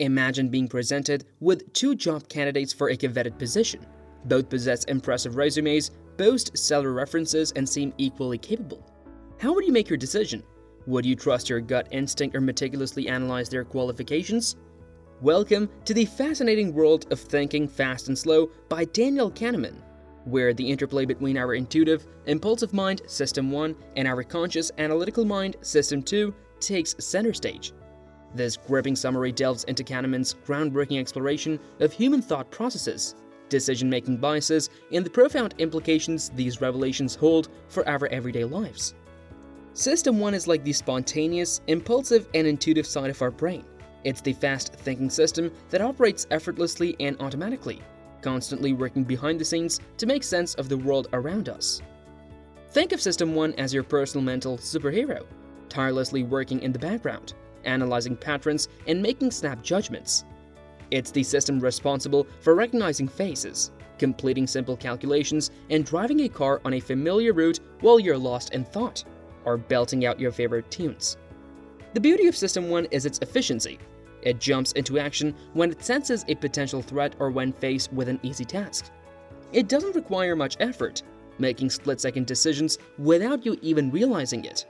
Imagine being presented with two job candidates for a coveted position. Both possess impressive resumes, boast stellar references, and seem equally capable. How would you make your decision? Would you trust your gut instinct or meticulously analyze their qualifications? Welcome to the fascinating world of thinking fast and slow by Daniel Kahneman, where the interplay between our intuitive, impulsive mind, System 1, and our conscious, analytical mind, System 2, takes center stage. This gripping summary delves into Kahneman's groundbreaking exploration of human thought processes, decision-making biases, and the profound implications these revelations hold for our everyday lives. System 1 is like the spontaneous, impulsive, and intuitive side of our brain. It's the fast-thinking system that operates effortlessly and automatically, constantly working behind the scenes to make sense of the world around us. Think of System 1 as your personal mental superhero, tirelessly working in the background, analyzing patterns, and making snap judgments. It's the system responsible for recognizing faces, completing simple calculations, and driving a car on a familiar route while you're lost in thought, or belting out your favorite tunes. The beauty of System 1 is its efficiency. It jumps into action when it senses a potential threat or when faced with an easy task. It doesn't require much effort, making split-second decisions without you even realizing it.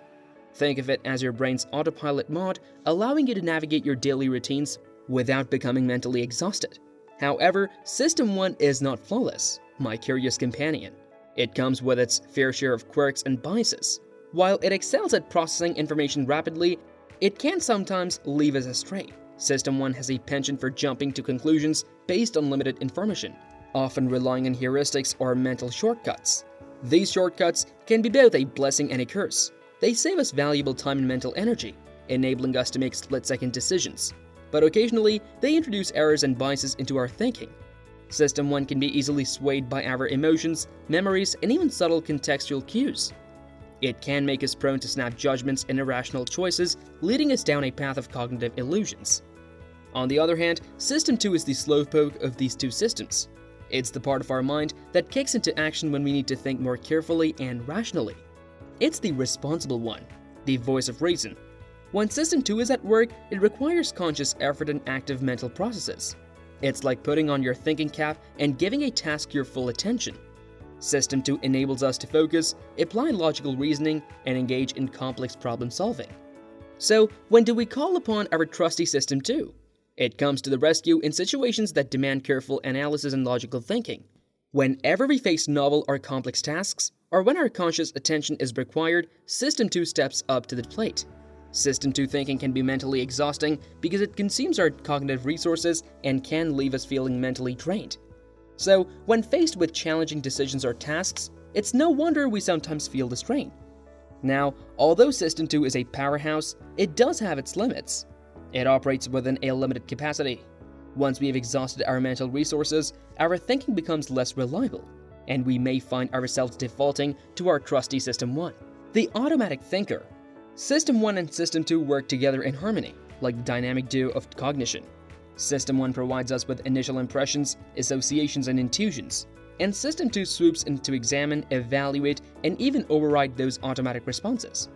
Think of it as your brain's autopilot mode, allowing you to navigate your daily routines without becoming mentally exhausted. However, System 1 is not flawless, my curious companion. It comes with its fair share of quirks and biases. While it excels at processing information rapidly, it can sometimes leave us astray. System 1 has a penchant for jumping to conclusions based on limited information, often relying on heuristics or mental shortcuts. These shortcuts can be both a blessing and a curse. They save us valuable time and mental energy, enabling us to make split-second decisions. But occasionally, they introduce errors and biases into our thinking. System 1 can be easily swayed by our emotions, memories, and even subtle contextual cues. It can make us prone to snap judgments and irrational choices, leading us down a path of cognitive illusions. On the other hand, System 2 is the slowpoke of these two systems. It's the part of our mind that kicks into action when we need to think more carefully and rationally. It's the responsible one, the voice of reason. When System 2 is at work, it requires conscious effort and active mental processes. It's like putting on your thinking cap and giving a task your full attention. System 2 enables us to focus, apply logical reasoning, and engage in complex problem solving. So, when do we call upon our trusty System 2? It comes to the rescue in situations that demand careful analysis and logical thinking. Whenever we face novel or complex tasks, or when our conscious attention is required, System 2 steps up to the plate. System 2 thinking can be mentally exhausting because it consumes our cognitive resources and can leave us feeling mentally drained. So, when faced with challenging decisions or tasks, it's no wonder we sometimes feel the strain. Now, although System 2 is a powerhouse, it does have its limits. It operates within a limited capacity. Once we have exhausted our mental resources, our thinking becomes less reliable, and we may find ourselves defaulting to our trusty System 1. The automatic thinker. System 1 and System 2 work together in harmony, like the dynamic duo of cognition. System 1 provides us with initial impressions, associations, and intuitions, and System 2 swoops in to examine, evaluate, and even override those automatic responses.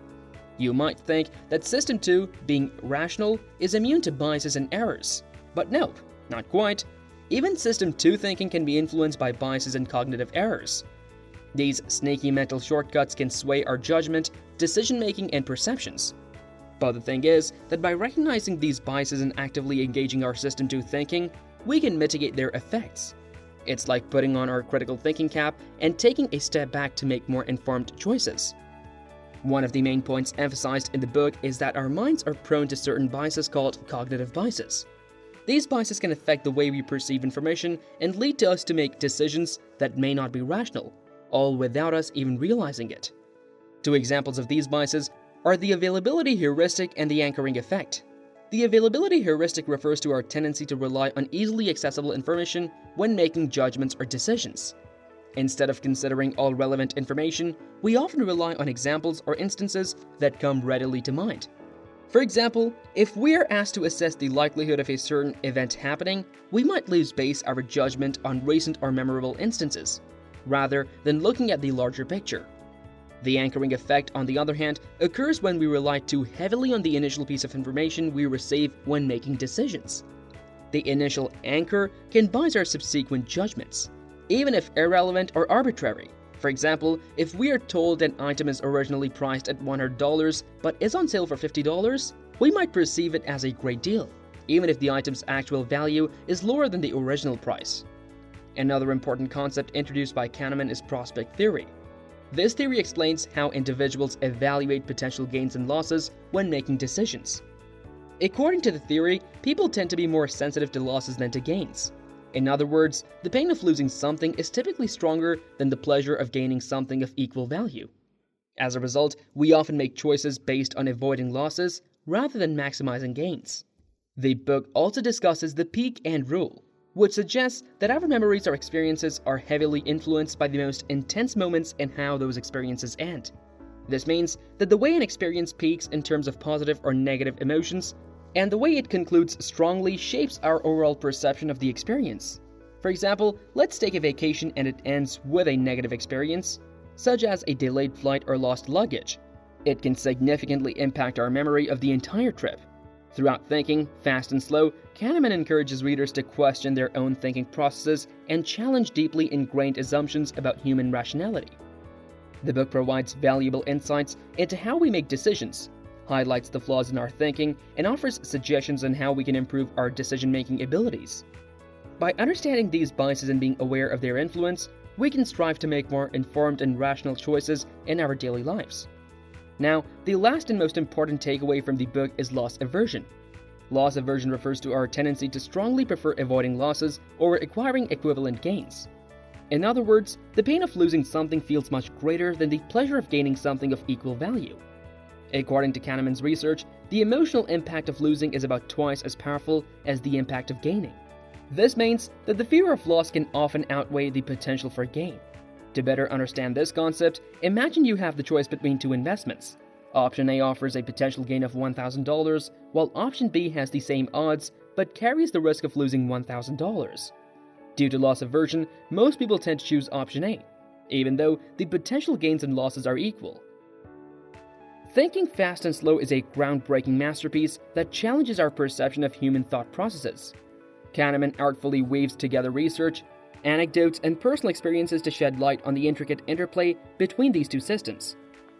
You might think that System 2, being rational, is immune to biases and errors. But nope, not quite. Even System 2 thinking can be influenced by biases and cognitive errors. These sneaky mental shortcuts can sway our judgment, decision-making, and perceptions. But the thing is that by recognizing these biases and actively engaging our System 2 thinking, we can mitigate their effects. It's like putting on our critical thinking cap and taking a step back to make more informed choices. One of the main points emphasized in the book is that our minds are prone to certain biases called cognitive biases. These biases can affect the way we perceive information and lead to us to make decisions that may not be rational, all without us even realizing it. Two examples of these biases are the availability heuristic and the anchoring effect. The availability heuristic refers to our tendency to rely on easily accessible information when making judgments or decisions. Instead of considering all relevant information, we often rely on examples or instances that come readily to mind. For example, if we are asked to assess the likelihood of a certain event happening, we might base our judgment on recent or memorable instances, rather than looking at the larger picture. The anchoring effect, on the other hand, occurs when we rely too heavily on the initial piece of information we receive when making decisions. The initial anchor can bias our subsequent judgments, even if irrelevant or arbitrary. For example, if we are told an item is originally priced at $100 but is on sale for $50, we might perceive it as a great deal, even if the item's actual value is lower than the original price. Another important concept introduced by Kahneman is prospect theory. This theory explains how individuals evaluate potential gains and losses when making decisions. According to the theory, people tend to be more sensitive to losses than to gains. In other words, the pain of losing something is typically stronger than the pleasure of gaining something of equal value. As a result, we often make choices based on avoiding losses rather than maximizing gains. The book also discusses the peak end rule, which suggests that our memories or experiences are heavily influenced by the most intense moments and how those experiences end. This means that the way an experience peaks in terms of positive or negative emotions and the way it concludes strongly shapes our overall perception of the experience. For example, let's take a vacation and it ends with a negative experience, such as a delayed flight or lost luggage. It can significantly impact our memory of the entire trip. Throughout Thinking, Fast and Slow, Kahneman encourages readers to question their own thinking processes and challenge deeply ingrained assumptions about human rationality. The book provides valuable insights into how we make decisions, highlights the flaws in our thinking, and offers suggestions on how we can improve our decision-making abilities. By understanding these biases and being aware of their influence, we can strive to make more informed and rational choices in our daily lives. Now, the last and most important takeaway from the book is loss aversion. Loss aversion refers to our tendency to strongly prefer avoiding losses or acquiring equivalent gains. In other words, the pain of losing something feels much greater than the pleasure of gaining something of equal value. According to Kahneman's research, the emotional impact of losing is about twice as powerful as the impact of gaining. This means that the fear of loss can often outweigh the potential for gain. To better understand this concept, imagine you have the choice between two investments. Option A offers a potential gain of $1,000, while Option B has the same odds but carries the risk of losing $1,000. Due to loss aversion, most people tend to choose Option A, even though the potential gains and losses are equal. Thinking Fast and Slow is a groundbreaking masterpiece that challenges our perception of human thought processes. Kahneman artfully weaves together research, anecdotes, and personal experiences to shed light on the intricate interplay between these two systems.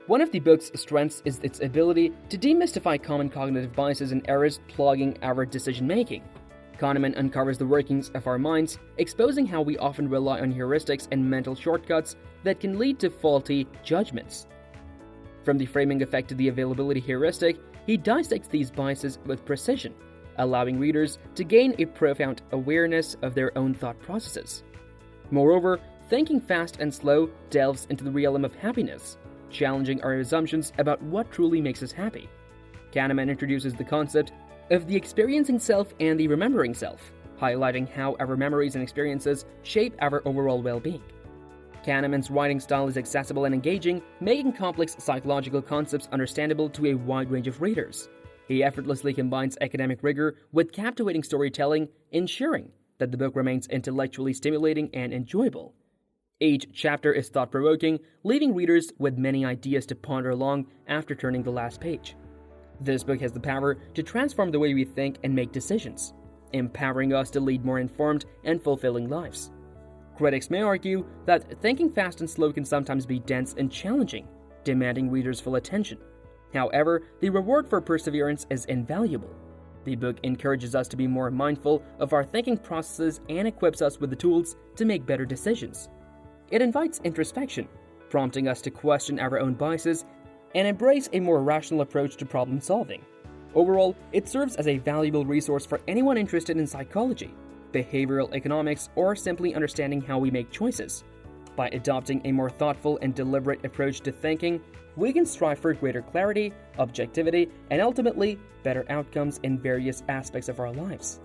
One of the book's strengths is its ability to demystify common cognitive biases and errors plaguing our decision-making. Kahneman uncovers the workings of our minds, exposing how we often rely on heuristics and mental shortcuts that can lead to faulty judgments. From the framing effect to the availability heuristic, he dissects these biases with precision, allowing readers to gain a profound awareness of their own thought processes. Moreover, Thinking Fast and Slow delves into the realm of happiness, challenging our assumptions about what truly makes us happy. Kahneman introduces the concept of the experiencing self and the remembering self, highlighting how our memories and experiences shape our overall well-being. Kahneman's writing style is accessible and engaging, making complex psychological concepts understandable to a wide range of readers. He effortlessly combines academic rigor with captivating storytelling, ensuring that the book remains intellectually stimulating and enjoyable. Each chapter is thought-provoking, leaving readers with many ideas to ponder long after turning the last page. This book has the power to transform the way we think and make decisions, empowering us to lead more informed and fulfilling lives. Critics may argue that Thinking Fast and Slow can sometimes be dense and challenging, demanding readers' full attention. However, the reward for perseverance is invaluable. The book encourages us to be more mindful of our thinking processes and equips us with the tools to make better decisions. It invites introspection, prompting us to question our own biases and embrace a more rational approach to problem solving. Overall, it serves as a valuable resource for anyone interested in psychology, behavioral economics, or simply understanding how we make choices. By adopting a more thoughtful and deliberate approach to thinking, we can strive for greater clarity, objectivity, and ultimately, better outcomes in various aspects of our lives.